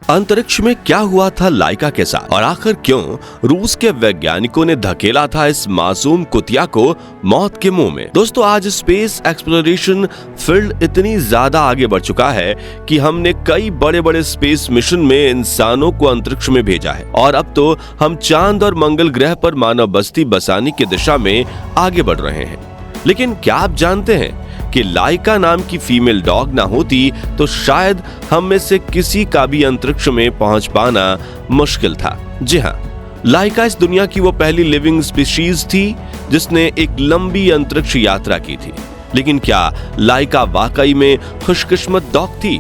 अंतरिक्ष में क्या हुआ था लाइका के साथ और आखिर क्यों रूस के वैज्ञानिकों ने धकेला था इस मासूम कुतिया को मौत के मुंह में। दोस्तों, आज स्पेस एक्सप्लोरेशन फील्ड इतनी ज्यादा आगे बढ़ चुका है कि हमने कई बड़े बड़े स्पेस मिशन में इंसानों को अंतरिक्ष में भेजा है और अब तो हम चांद और मंगल ग्रह पर मानव बस्ती बसाने की दिशा में आगे बढ़ रहे हैं। लेकिन क्या आप जानते हैं कि लाइका नाम की फीमेल डॉग ना होती तो शायद हम में से किसी का भी अंतरिक्ष में पहुंच पाना मुश्किल था। जी हाँ, लाइका इस दुनिया की वो पहली लिविंग स्पीशीज थी जिसने एक लंबी अंतरिक्ष यात्रा की थी। लेकिन क्या लाइका वाकई में खुशकिस्मत डॉग थी?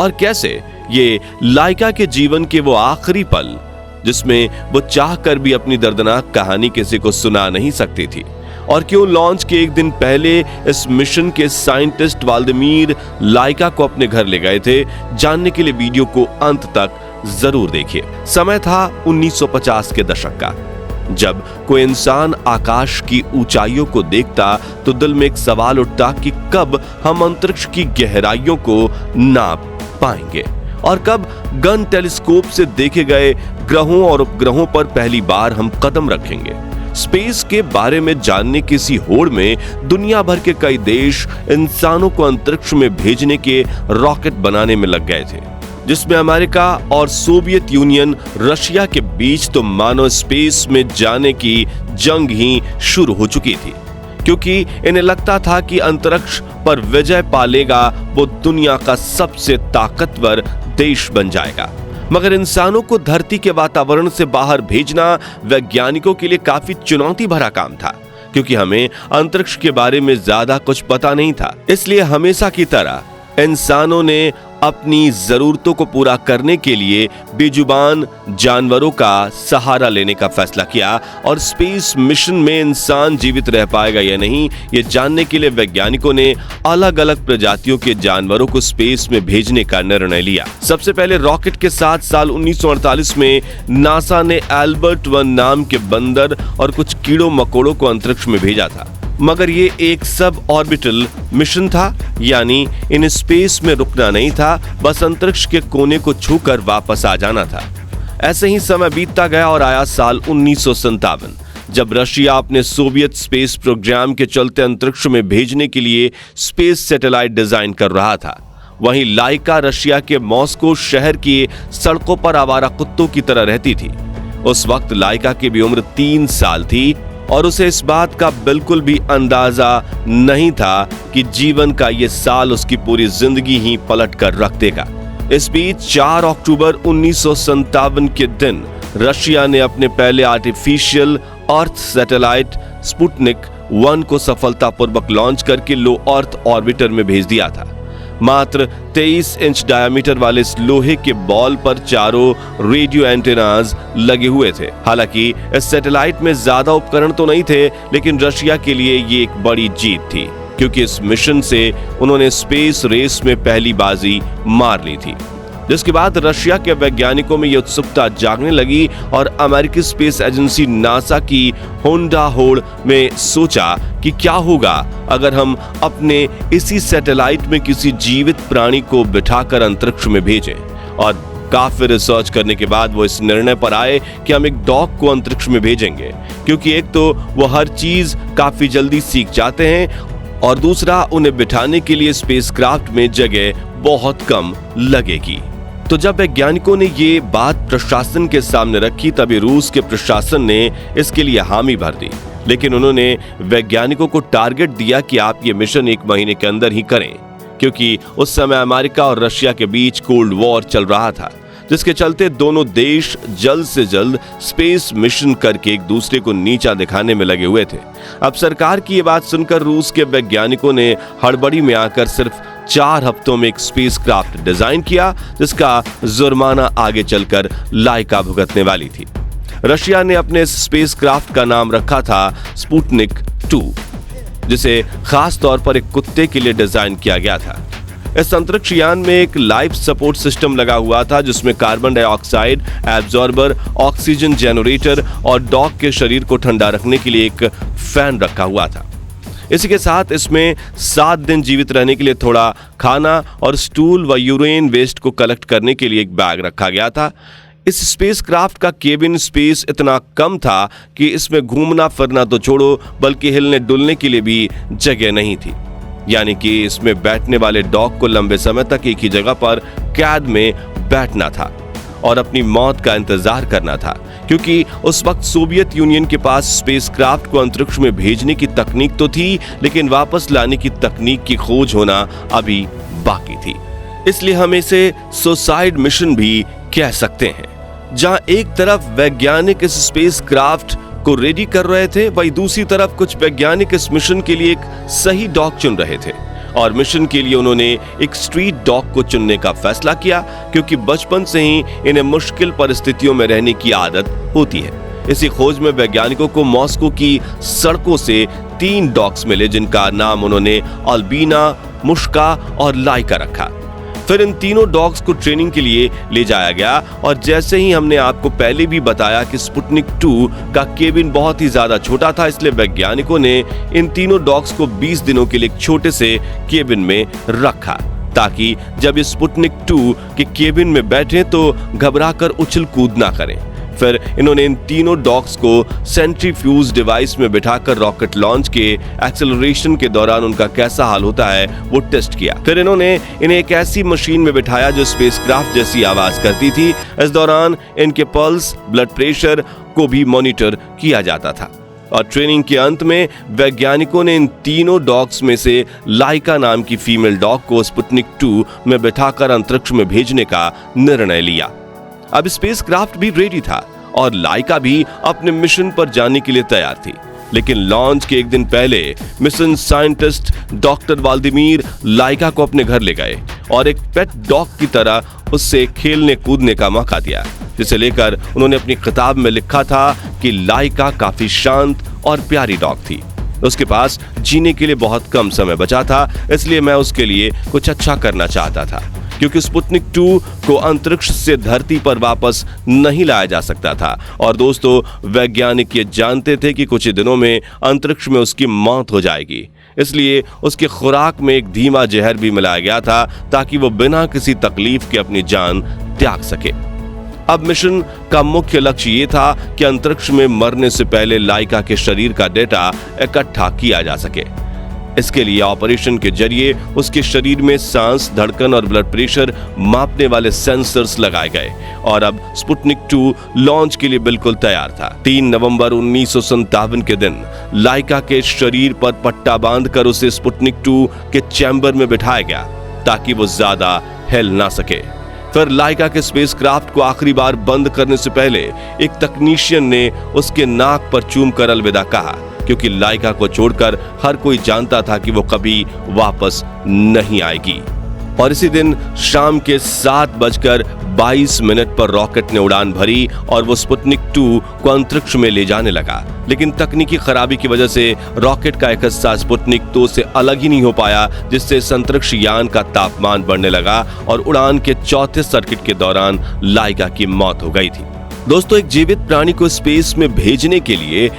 और कैसे ये लाइका के जीवन के वो आखिरी पल जिसमें वो चाहकर भी अपनी दर्दनाक कहानी किसी को सुना नहीं सकती थी, और क्यों लॉन्च के एक दिन पहले इस मिशन के साइंटिस्ट व्लादिमीर लाइका को अपने घर ले गए थे, जानने के लिए वीडियो को अंत तक जरूर देखिए। समय था 1950 के दशक का। जब कोई इंसान आकाश की ऊंचाइयों को देखता तो दिल में एक सवाल उठता कि कब हम अंतरिक्ष की गहराइयों को नाप पाएंगे और कब गन टेलीस्कोप से देखे गए ग्रहों और उपग्रहों पर पहली बार हम कदम रखेंगे। स्पेस के बारे में जानने की इसी होड़ में दुनिया भर के कई देश इंसानों को अंतरिक्ष में भेजने के रॉकेट बनाने में लग गए थे, जिसमें अमेरिका और सोवियत यूनियन रशिया के बीच तो मानो स्पेस में जाने की जंग ही शुरू हो चुकी थी, क्योंकि इन्हें लगता था कि अंतरिक्ष पर विजय पा लेगा वो दुनिया का सबसे ताकतवर देश बन जाएगा। मगर इंसानों को धरती के वातावरण से बाहर भेजना वैज्ञानिकों के लिए काफी चुनौती भरा काम था, क्योंकि हमें अंतरिक्ष के बारे में ज्यादा कुछ पता नहीं था। इसलिए हमेशा की तरह इंसानों ने अपनी जरूरतों को पूरा करने के लिए बेजुबान जानवरों का सहारा लेने का फैसला किया और स्पेस मिशन में इंसान जीवित रह पाएगा या नहीं, ये जानने के लिए वैज्ञानिकों ने अलग अलग प्रजातियों के जानवरों को स्पेस में भेजने का निर्णय लिया। सबसे पहले रॉकेट के साथ साल 1948 में नासा ने एल्बर्ट 1 नाम के बंदर और कुछ कीड़ों मकोड़ों को अंतरिक्ष में भेजा था, मगर ये एक सब ऑर्बिटल मिशन था, यानी इन स्पेस में रुकना नहीं था, बस अंतरिक्ष के कोने को छूकर वापस आ जाना था। ऐसे ही समय बीतता गया और आया साल 1957, जब रशिया अपने सोवियत स्पेस प्रोग्राम के चलते अंतरिक्ष में भेजने के लिए स्पेस सैटेलाइट डिजाइन कर रहा था। वहीं लाइका रशिया के मॉस्को शहर की सड़कों पर आवारा कुत्तों की तरह रहती थी। उस वक्त लाइका की भी उम्र 3 साल थी और उसे इस बात का बिल्कुल भी अंदाजा नहीं था कि जीवन का ये साल उसकी पूरी जिंदगी ही पलट कर रख देगा। इस बीच 4 अक्टूबर 1957 के दिन रशिया ने अपने पहले आर्टिफिशियल अर्थ सैटेलाइट स्पुतनिक 1 को सफलतापूर्वक लॉन्च करके लो अर्थ ऑर्बिटर में भेज दिया था। मात्र 23 इंच डायमीटर वाले इस लोहे के बॉल पर चारों रेडियो एंटेनाज लगे हुए थे। हालांकि इस सैटेलाइट में ज्यादा उपकरण तो नहीं थे, लेकिन रशिया के लिए ये एक बड़ी जीत थी, क्योंकि इस मिशन से उन्होंने स्पेस रेस में पहली बाजी मार ली थी। जिसके बाद रशिया के वैज्ञानिकों में यह उत्सुकता जागने लगी और अमेरिकी स्पेस एजेंसी नासा की होंडा होड़ में सोचा कि क्या होगा अगर हम अपने इसी सैटेलाइट में किसी जीवित प्राणी को बिठाकर अंतरिक्ष में भेजें। और काफी रिसर्च करने के बाद वो इस निर्णय पर आए कि हम एक डॉग को अंतरिक्ष में भेजेंगे, क्योंकि एक तो वो हर चीज काफी जल्दी सीख जाते हैं और दूसरा उन्हें बिठाने के लिए स्पेसक्राफ्ट में जगह बहुत कम लगेगी। तो जब वैज्ञानिकों ने ये बात प्रशासन के सामने रखी, तभी रूस के प्रशासन ने इसके लिए हामी भर दी। लेकिन उन्होंने वैज्ञानिकों को टारगेट दिया कि आप ये मिशन 1 महीने के अंदर ही करें, क्योंकि उस समय अमेरिका और रशिया के बीच कोल्ड वॉर चल रहा था, जिसके चलते दोनों देश जल्द से जल्द स्पेस मिशन करके एक दूसरे को नीचा दिखाने में लगे हुए थे। अब सरकार की ये बात सुनकर रूस के वैज्ञानिकों ने हड़बड़ी में आकर सिर्फ 4 हफ्तों में एक स्पेसक्राफ्ट डिजाइन किया, जिसका जुर्माना आगे चलकर लाइका भुगतने वाली थी। रशिया ने अपने इस स्पेसक्राफ्ट का नाम रखा था स्पुतनिक 2, जिसे खास तौर पर एक कुत्ते के लिए डिजाइन किया गया था। इस अंतरिक्ष यान में एक लाइफ सपोर्ट सिस्टम लगा हुआ था, जिसमें carbon dioxide absorber, oxygen generator और डॉग के शरीर को ठंडा रखने के लिए एक फैन रखा हुआ था। इसी के साथ इसमें 7 दिन जीवित रहने के लिए थोड़ा खाना और स्टूल व यूरेन वेस्ट को कलेक्ट करने के लिए एक बैग रखा गया था। इस स्पेसक्राफ्ट का केबिन स्पेस इतना कम था कि इसमें घूमना फिरना तो छोड़ो बल्कि हिलने डुलने के लिए भी जगह नहीं थी। यानी कि इसमें बैठने वाले डॉग को लंबे समय तक एक ही जगह पर कैद में बैठना था और अपनी मौत का इंतजार करना था, क्योंकि उस वक्त सोवियत यूनियन के पास स्पेसक्राफ्ट को अंतरिक्ष में भेजने की तकनीक तो थी, लेकिन वापस लाने की तकनीक की खोज होना अभी बाकी थी। इसलिए हम इसे सुसाइड मिशन भी कह सकते हैं। जहां एक तरफ वैज्ञानिक इस स्पेसक्राफ्ट को रेडी कर रहे थे, वहीं दूसरी तरफ कुछ वैज्ञानिक इस मिशन के लिए एक सही डॉग चुन रहे थे और मिशन के लिए उन्होंने एक स्ट्रीट डॉग को चुनने का फैसला किया, क्योंकि बचपन से ही इन्हें मुश्किल परिस्थितियों में रहने की आदत होती है। इसी खोज में वैज्ञानिकों को मॉस्को की सड़कों से 3 डॉग्स मिले, जिनका नाम उन्होंने अल्बीना, मुश्का और लाइका रखा। फिर इन तीनों डॉग्स को ट्रेनिंग के लिए ले जाया गया और जैसे ही हमने आपको पहले भी बताया कि स्पुतनिक 2 का केबिन बहुत ही ज्यादा छोटा था, इसलिए वैज्ञानिकों ने इन तीनों डॉग्स को 20 दिनों के लिए एक छोटे से केबिन में रखा, ताकि जब ये स्पुतनिक 2 के केबिन में बैठे तो घबराकर उछल कूद ना करें। फिर इन्होंने इन तीनों डॉग्स को सेंट्रीफ्यूज डिवाइस में बिठाकर रॉकेट लॉन्च के एक्सेलरेशन के दौरान उनका कैसा हाल होता है वो टेस्ट किया। फिर इन्होंने इन्हें एक ऐसी मशीन में बिठाया जो स्पेसक्राफ्ट जैसी आवाज करती थी। इस दौरान इनके पल्स, ब्लड प्रेशर को भी मॉनिटर किया जाता था और ट्रेनिंग के अंत में वैज्ञानिकों ने इन तीनों डॉग्स में से लाइका नाम की फीमेल डॉग को स्पुतनिक 2 में बिठाकर अंतरिक्ष में भेजने का निर्णय लिया। अब स्पेसक्राफ्ट भी रेडी था और लाइका भी अपने मिशन पर जाने के लिए तैयार थी, लेकिन लॉन्च के एक दिन पहले मिशन साइंटिस्ट डॉक्टर वाल्दिमीर लाइका को अपने घर ले गए और एक पेट डॉग की तरह उससे खेलने कूदने का मौका दिया, जिसे लेकर उन्होंने अपनी किताब में लिखा था कि लाइका काफी शांत और प्यारी डॉग थी। उसके पास जीने के लिए बहुत कम समय बचा था, इसलिए मैं उसके लिए कुछ अच्छा करना चाहता था, क्योंकि स्पुतनिक 2 को अंतरिक्ष से धरती पर वापस नहीं लाया जा सकता था। और दोस्तों, वैज्ञानिक ये जानते थे कि कुछ ही दिनों में अंतरिक्ष में उसकी मौत हो जाएगी, इसलिए उसकी खुराक में एक धीमा जहर भी मिलाया गया था ताकि वो बिना किसी तकलीफ के अपनी जान त्याग सके। अब मिशन का मुख्य लक्ष्य ये था कि अंतरिक्ष में मरने से पहले लाइका के शरीर का डेटा इकट्ठा किया जा सके। इसके लिए ऑपरेशन के जरिए उसके शरीर में सांस, धड़कन और ब्लड प्रेशर मापने वाले सेंसर्स लगाए गए और अब स्पुतनिक 2 लॉन्च के लिए बिल्कुल तैयार था। 3 नवंबर 1957 के दिन लाइका के शरीर पर पट्टा बांधकर उसे स्पुतनिक 2 के चैम्बर में बिठाया गया ताकि वो ज्यादा हिल ना सके। फिर लाइका के स्पेसक्राफ्ट को आखिरी बार बंद करने से पहले एक तकनीशियन ने उसके नाक पर चूमकर अलविदा कहा, क्योंकि लाइका को छोड़कर हर कोई जानता था कि वो कभी वापस नहीं आएगी। और इसी दिन शाम के 7:22 पर रॉकेट ने उड़ान भरी और वो स्पुतनिक 2 को अंतरिक्ष में ले जाने लगा, लेकिन तकनीकी खराबी की वजह से रॉकेट का एक हिस्सा स्पुतनिक 2 से अलग ही नहीं हो पाया, जिससे इस अंतरिक्ष यान का तापमान बढ़ने लगा और उड़ान के चौथे सर्किट के दौरान लाइका की मौत हो गई थी। दोस्तों, एक जीवित प्राणी को स्पेस में भेजने के लिए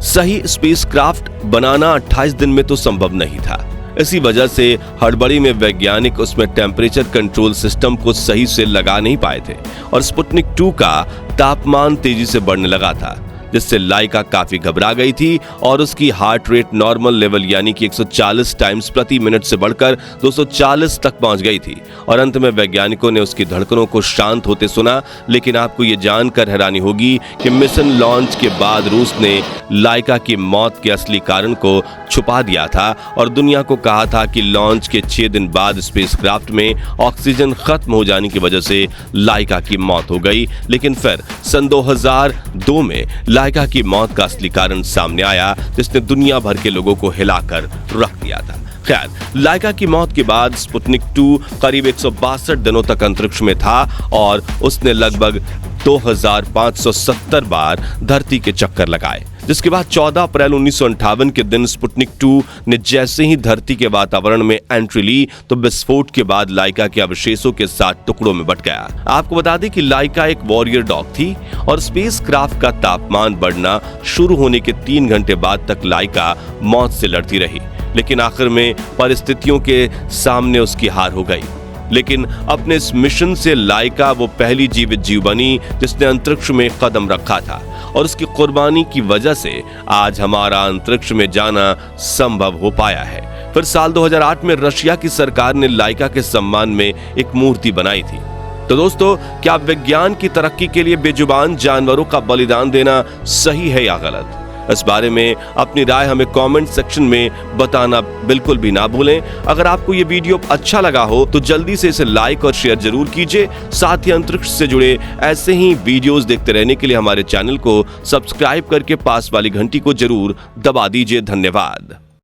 सही स्पेसक्राफ्ट बनाना 28 दिन में तो संभव नहीं था। इसी वजह से हड़बड़ी में वैज्ञानिक उसमें टेम्परेचर कंट्रोल सिस्टम को सही से लगा नहीं पाए थे और स्पुतनिक 2 का तापमान तेजी से बढ़ने लगा था, जिससे लाइका काफी घबरा गई थी और उसकी हार्ट रेट नॉर्मल लेवल यानी कि 140 टाइम्स प्रति मिनट से बढ़कर 240 तक पहुंच गई थी और अंत में वैज्ञानिकों ने उसकी धड़कनों को शांत होते सुना। लेकिन आपको ये जानकर हैरानी होगी कि मिशन लॉन्च के बाद रूस ने लाइका की मौत के असली कारण को छुपा दिया था और दुनिया को कहा था कि लॉन्च के 6 दिन बाद स्पेसक्राफ्ट में ऑक्सीजन खत्म हो जाने की वजह से लाइका की मौत हो गई। लेकिन फिर सन 2002 में लाइका की मौत का असली कारण सामने आया, जिसने दुनिया भर के लोगों को हिलाकर रख दिया था। खैर, लाइका की मौत के बाद स्पुतनिक 2 करीब 162 दिनों तक अंतरिक्ष में था और उसने लगभग 2570 बार धरती के चक्कर लगाए। जिसके बाद 14 अप्रैल 1958 के दिन स्पुतनिक 2 ने जैसे ही धरती के वातावरण में एंट्री ली तो विस्फोट के बाद लाइका के अवशेषों के साथ टुकड़ों में बट गया। आपको बता दें कि लाइका एक वॉरियर डॉग थी और स्पेसक्राफ्ट का तापमान बढ़ना शुरू होने के 3 घंटे बाद तक लाइका मौत से लड़ती रही, लेकिन आखिर में परिस्थितियों के सामने उसकी हार हो गई। लेकिन अपने इस मिशन से लाइका वो पहली जीवित जीव बनी जिसने अंतरिक्ष में कदम रखा था, और उसकी कुर्बानी की वजह से आज हमारा अंतरिक्ष में जाना संभव हो पाया है। फिर साल 2008 में रशिया की सरकार ने लाइका के सम्मान में एक मूर्ति बनाई थी। तो दोस्तों, क्या विज्ञान की तरक्की के लिए बेजुबान जानवरों का बलिदान देना सही है या गलत? इस बारे में अपनी राय हमें कमेंट सेक्शन में बताना बिल्कुल भी ना भूलें। अगर आपको ये वीडियो अच्छा लगा हो तो जल्दी से इसे लाइक और शेयर जरूर कीजिए। साथ ही अंतरिक्ष से जुड़े ऐसे ही वीडियोस देखते रहने के लिए हमारे चैनल को सब्सक्राइब करके पास वाली घंटी को जरूर दबा दीजिए। धन्यवाद।